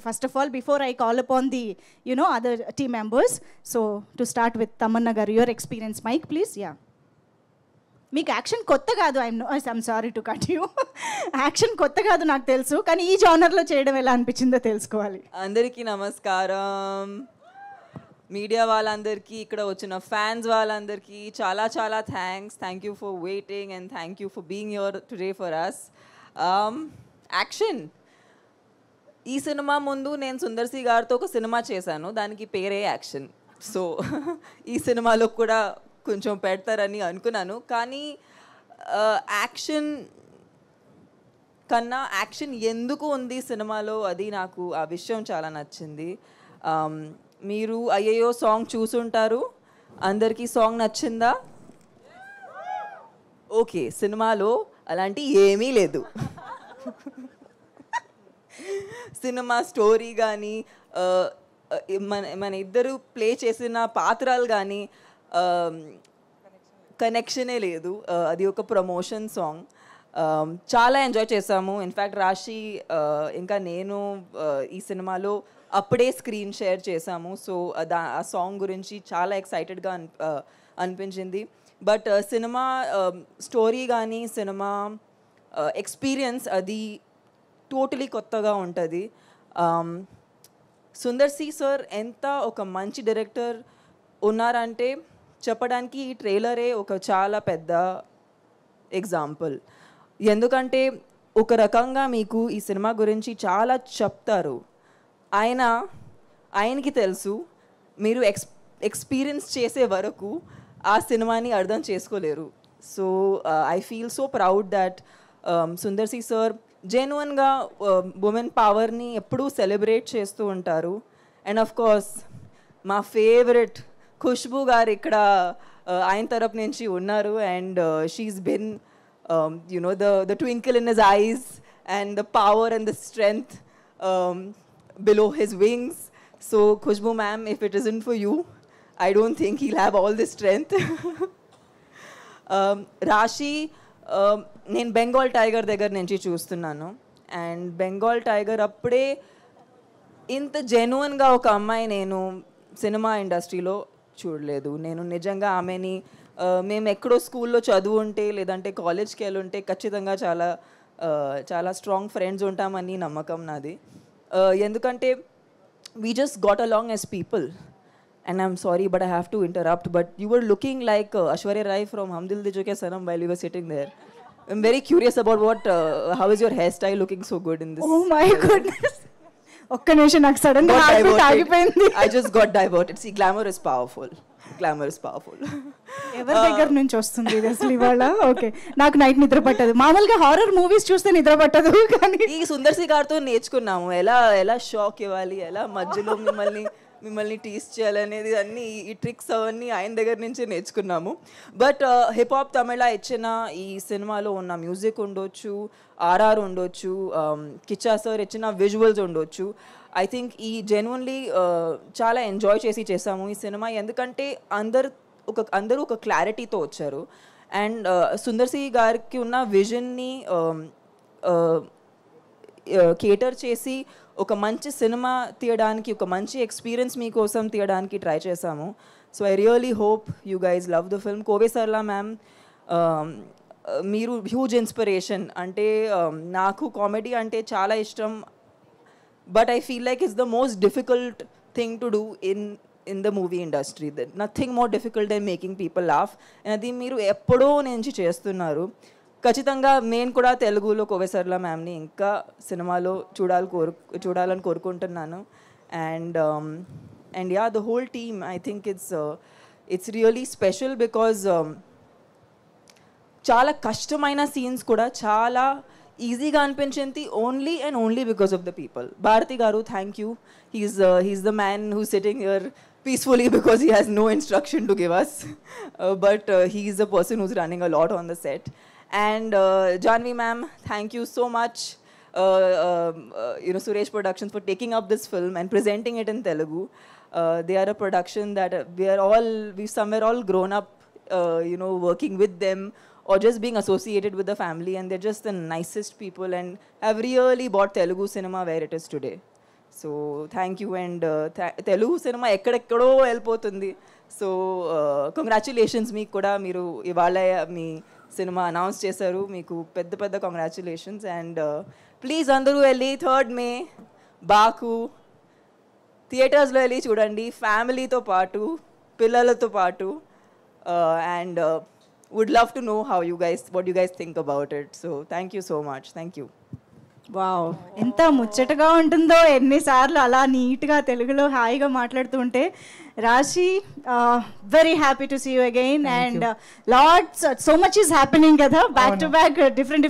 first of all, before I call upon the, other team members, so to start with Tamanna garu, your experience. Mike, please. Yeah. మీకు action కొత్త కాదు. I'm sorry to cut you. Action కొత్త కాదు నాకు తెలుసు, కానీ ఈ జానర్లో చేయడం ఎలా అనిపించిందో తెలుసుకోవాలి. అందరికీ నమస్కారం. మీడియా వాళ్ళందరికీ, ఇక్కడ వచ్చిన ఫ్యాన్స్ వాళ్ళందరికీ చాలా చాలా thank you for waiting and thank you for being here today for us. Action, ఈ సినిమా ముందు నేను సుందర్ సి గారితో ఒక సినిమా చేశాను, దానికి పేరే యాక్షన్. సో ఈ సినిమాలో కూడా కొంచెం పెడతారని అనుకున్నాను, కానీ యాక్షన్ కన్నా యాక్షన్ ఎందుకు ఉంది సినిమాలో, అది నాకు ఆ విషయం చాలా నచ్చింది. మీరు అయ్యయ్యో సాంగ్ చూసుంటారు, అందరికీ సాంగ్ నచ్చిందా? ఓకే, సినిమాలో అలాంటి ఏమీ లేదు. సినిమా స్టోరీ కానీ మన ఇద్దరు ప్లే చేసిన పాత్రలు కానీ కనెక్షనే లేదు. అది ఒక ప్రమోషన్ సాంగ్. చాలా ఎంజాయ్ చేసాము. ఇన్ఫ్యాక్ట్ రాశి ఇంకా నేను ఈ సినిమాలో అప్పుడే స్క్రీన్ షేర్ చేసాము. సో ఆ సాంగ్ గురించి చాలా ఎక్సైటెడ్గా అనిపించింది. బట్ సినిమా స్టోరీ కానీ సినిమా ఎక్స్పీరియన్స్ అది టోటలీ కొత్తగా ఉంటుంది. సుందర్ సి సార్ ఎంత ఒక మంచి డైరెక్టర్ ఉన్నారంటే చెప్పడానికి ఈ ట్రైలరే ఒక చాలా పెద్ద ఎగ్జాంపుల్. ఎందుకంటే ఒక రకంగా మీకు ఈ సినిమా గురించి చాలా చెప్తారు. ఆయనకి తెలుసు, మీరు ఎక్స్పీరియన్స్ చేసే వరకు ఆ సినిమాని అర్థం చేసుకోలేరు. So I feel so proud that Sundar C sir జెన్యున్గా ఉమెన్ పవర్ని ఎప్పుడూ సెలబ్రేట్ చేస్తూ ఉంటారు. అండ్ ఆఫ్ కోర్స్ మా ఫేవరెట్ ఖుష్బూ గారు ఇక్కడ ఆయన తరపు నుంచి ఉన్నారు. And she's been the twinkle in his eyes and the power and the strength below his wings. So Khushbu ma'am, if it isn't for you, I don't think he'll have all this strength. Rashi, నేను Bengal tiger దగ్గర నుంచి చూస్తున్నాను. And Bengal tiger అప్పుడే ఇంత జెన్యున్గా ఒక అమ్మాయి నేను సినిమా ఇండస్ట్రీలో చూడలేదు. నేను నిజంగా ఆమెని మేము ఎక్కడో స్కూల్లో చదువు ఉంటే లేదంటే కాలేజ్కి వెళ్ళి ఉంటే ఖచ్చితంగా చాలా చాలా స్ట్రాంగ్ ఫ్రెండ్స్ ఉంటామని నమ్మకం నాది. ఎందుకంటే we just got along as people. And I'm sorry, but I have to interrupt, but you were looking like Aishwarya Rai from Hum Dil De Chuke Sanam while you were sitting there. I'm very curious about how is your hairstyle looking so good in this? Oh my goodness. ఒక్క నిమిషం, నాకు sudden గా heart ఆగిపోయింది. I just got diverted. See, glamour is powerful. ఎవరి దగ్గర నుంచి వస్తుంది ఇది అసలు ఇవాళ? ఓకే, నాకు నైట్ నిద్ర పట్టదు. మామూలుగా హారర్ మూవీస్ చూస్తే నిద్ర పట్టదు, కానీ ఈ సుందర్ సి గారితో నేర్చుకున్నాము ఎలా షాక్ ఇవ్వాలి, ఎలా మధ్యలో మిమ్మల్ని టీస్ చేయాలనేది అన్ని ఈ ట్రిక్స్ అవన్నీ ఆయన దగ్గర నుంచే నేర్చుకున్నాము. బట్ హిప్ హాప్ తమిళ ఇచ్చిన ఈ సినిమాలో ఉన్న మ్యూజిక్ ఉండొచ్చు, ఆర్ఆర్ ఉండొచ్చు, కిచ్చా సార్ ఇచ్చిన విజువల్స్ ఉండొచ్చు. ఐ థింక్ ఈ జెన్యున్లీ చాలా ఎంజాయ్ చేసాము ఈ సినిమా. ఎందుకంటే అందరూ ఒక క్లారిటీతో వచ్చారు. అండ్ సుందర్ సి గారికి ఉన్న విజన్ని కేటర్ చేసి ఒక మంచి సినిమా తీయడానికి, ఒక మంచి ఎక్స్పీరియన్స్ మీకోసం తీయడానికి ట్రై చేశాము. So I really hope you guys love the film. Kovai Sarala ma'am, మీరు హ్యూజ్ ఇన్స్పిరేషన్. అంటే నాకు కామెడీ అంటే చాలా ఇష్టం, but I feel like it's the most difficult thing to do in the movie industry. Nothing more difficult than making people laugh. అది మీరు ఎప్పుడో నుంచి చేస్తున్నారు. ఖచ్చితంగా నేను కూడా తెలుగులో కోవే సర్లా మ్యామ్ని ఇంకా సినిమాలో చూడాలని కోరుకుంటున్నాను. And yeah, the whole team, I think it's really special because చాలా కష్టమైన సీన్స్ కూడా చాలా ఈజీగా అనిపించింది only because of the people. Bharathi garu, thank you. He's the man who sitting here peacefully because he has no instruction to give us, but he is the person who's running a lot on the set. And Janvi ma'am, thank you so much, Suresh Productions, for taking up this film and presenting it in Telugu. They are a production that we've somewhere all grown up, working with them or just being associated with the family, and they're just the nicest people and have really brought Telugu cinema where it is today. So thank you. And Telugu cinema ఎక్కడెక్కడో వెళ్ళిపోతుంది. So congratulations మీకు కూడా. మీరు ఇవాళ మీ cinema announce చేశారు, మీకు పెద్ద పెద్ద కంగ్రాచులేషన్స్. అండ్ ప్లీజ్ అందరూ వెళ్ళి 3rd May బాకు థియేటర్స్లో వెళ్ళి చూడండి, ఫ్యామిలీతో పాటు, పిల్లలతో పాటు. And would love to know what you guys think about it. So thank you so much. Thank you. Wow, ఎంత ముచ్చటగా ఉంటుందో ఎన్నిసార్లు అలా నీట్గా తెలుగులో హాయిగా మాట్లాడుతూ ఉంటే. Raashi, very happy to see you again. And lots so much is happening కదా, బ్యాక్ టు బ్యాక్ డిఫరెంట్